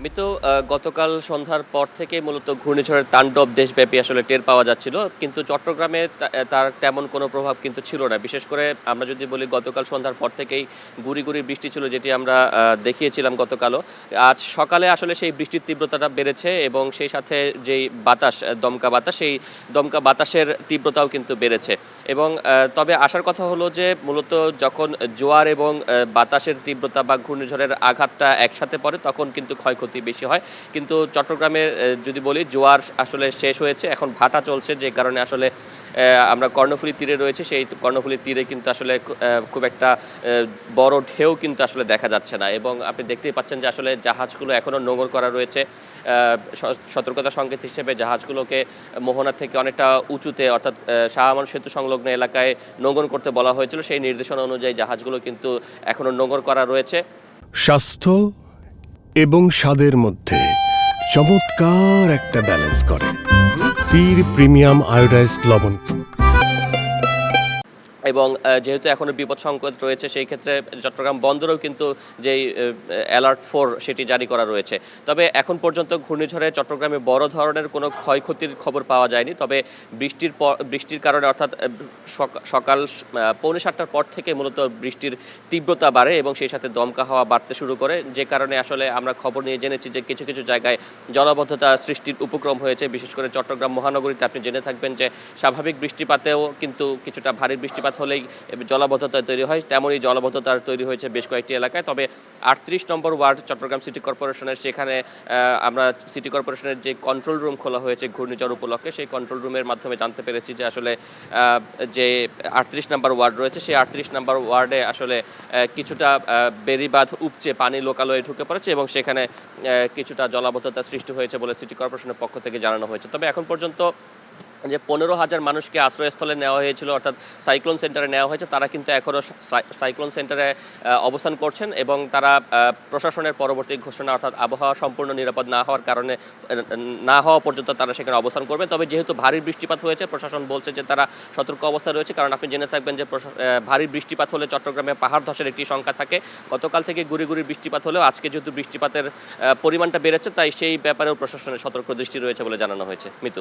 মিতু, গতকাল সন্ধ্যার পর থেকেই মূলত ঘূর্ণিঝড়ের তাণ্ডব দেশব্যাপী আসলে টের পাওয়া যাচ্ছিল। কিন্তু চট্টগ্রামে তার তেমন কোনো প্রভাব কিন্তু ছিল না। বিশেষ করে আমরা যদি বলি গতকাল সন্ধ্যার পর থেকেই গুঁড়ি, গুঁড়ি বৃষ্টি ছিল, যেটি আমরা দেখিয়েছিলাম গতকালও। আজ সকালে আসলে সেই বৃষ্টির তীব্রতাটা বেড়েছে এবং সেই সাথে যেই বাতাস, দমকা বাতাস, সেই দমকা বাতাসের তীব্রতাও কিন্তু বেড়েছে। এবং তবে আসার কথা হলো যে মূলত যখন জোয়ার এবং বাতাসের তীব্রতা বা ঘূর্ণিঝড়ের আঘাতটা একসাথে পড়ে তখন কিন্তু ক্ষয়ক্ষতি বেশি হয়। কিন্তু চট্টগ্রামের যদি বলি জোয়ার আসলে শেষ হয়েছে, এখন ভাটা চলছে, যে কারণে আসলে আমরা কর্ণফুলী তীরে রয়েছে, সেই কর্ণফুলী তীরে কিন্তু আসলে খুব একটা বড় ঢেউ কিন্তু আসলে দেখা যাচ্ছে না। এবং আপনি দেখতেই পাচ্ছেন যে আসলে জাহাজগুলো এখনও নোঙর করা রয়েছে। সতর্কতা সংকেত হিসেবে জাহাজগুলোকে মোহনা থেকে অনেকটা উঁচুতে, অর্থাৎ শাহ আমানত সেতু সংলগ্ন এলাকায় নোঙর করতে বলা হয়েছিল। সেই নির্দেশনা অনুযায়ী জাহাজগুলো কিন্তু এখনও নোঙর করা রয়েছে। স্বাস্থ্য এবং স্বাদের মধ্যে চমৎকার একটা ব্যালেন্স করে পীর প্রিমিয়াম আয়োডাইজড লবণ। এবং যেহেতু এখনও বিপদ সংকেত রয়েছে, সেই ক্ষেত্রে চট্টগ্রাম বন্দরেও কিন্তু যেই অ্যালার্ট 4 সেটি জারি করা রয়েছে। তবে এখন পর্যন্ত ঘূর্ণিঝড়ে চট্টগ্রামে বড় ধরনের কোনো ক্ষয়ক্ষতির খবর পাওয়া যায়নি। তবে বৃষ্টির কারণে, অর্থাৎ সকাল 6:45টার পর থেকে মূলত বৃষ্টির তীব্রতা বাড়ে এবং সেই সাথে দমকা হাওয়া বাড়তে শুরু করে, যে কারণে আসলে আমরা খবর নিয়ে জেনেছি যে কিছু কিছু জায়গায় জলাবদ্ধতা সৃষ্টির উপক্রম হয়েছে। বিশেষ করে চট্টগ্রাম মহানগরীতে আপনি জেনে থাকবেন যে স্বাভাবিক বৃষ্টিপাতেও কিন্তু কিছুটা ভারী বৃষ্টিপাত হলেই জলাবদ্ধতা তৈরি হয়, তেমনই জলাবদ্ধতা তৈরি হয়েছে বেশ কয়েকটি এলাকায়। তবে 38 নম্বর ওয়ার্ড চট্টগ্রাম সিটি কর্পোরেশনের, সেখানে আমরা সিটি কর্পোরেশনের যে কন্ট্রোল রুম খোলা হয়েছে ঘূর্ণিঝড় উপলক্ষে, সেই কন্ট্রোল রুমের মাধ্যমে জানতে পেরেছি যে আসলে যে 38 নম্বর ওয়ার্ড রয়েছে, সেই 38 নম্বর ওয়ার্ডে আসলে কিছুটা বেড়িবাঁধ উপচে পানি লোকালয়ে ঢুকে পড়েছে এবং সেখানে কিছুটা জলাবদ্ধতা সৃষ্টি হয়েছে বলে সিটি কর্পোরেশনের পক্ষ থেকে জানানো হয়েছে। তবে এখন পর্যন্ত যে 15,000 মানুষকে আশ্রয়স্থলে নেওয়া হয়েছিল, অর্থাৎ সাইক্লোন সেন্টারে নেওয়া হয়েছে, তারা কিন্তু এখনও সাইক্লোন সেন্টারে অবস্থান করছেন এবং তারা প্রশাসনের পরবর্তী ঘোষণা, অর্থাৎ আবহাওয়া সম্পূর্ণ নিরাপদ না হওয়ার কারণে, না হওয়া পর্যন্ত তারা সেখানে অবস্থান করবে। তবে যেহেতু ভারী বৃষ্টিপাত হয়েছে, প্রশাসন বলছে যে তারা সতর্ক অবস্থায় রয়েছে। কারণ আপনি জেনে থাকবেন যে ভারী বৃষ্টিপাত হলে চট্টগ্রামে পাহাড় ধসের একটি সংখ্যা থাকে। গতকাল থেকে গুড়ি গুড়ি বৃষ্টিপাত হলেও আজকে যেহেতু বৃষ্টিপাতের পরিমাণটা বেড়েছে, তাই সেই ব্যাপারেও প্রশাসনের সতর্ক দৃষ্টি রয়েছে বলে জানানো হয়েছে। মিতু।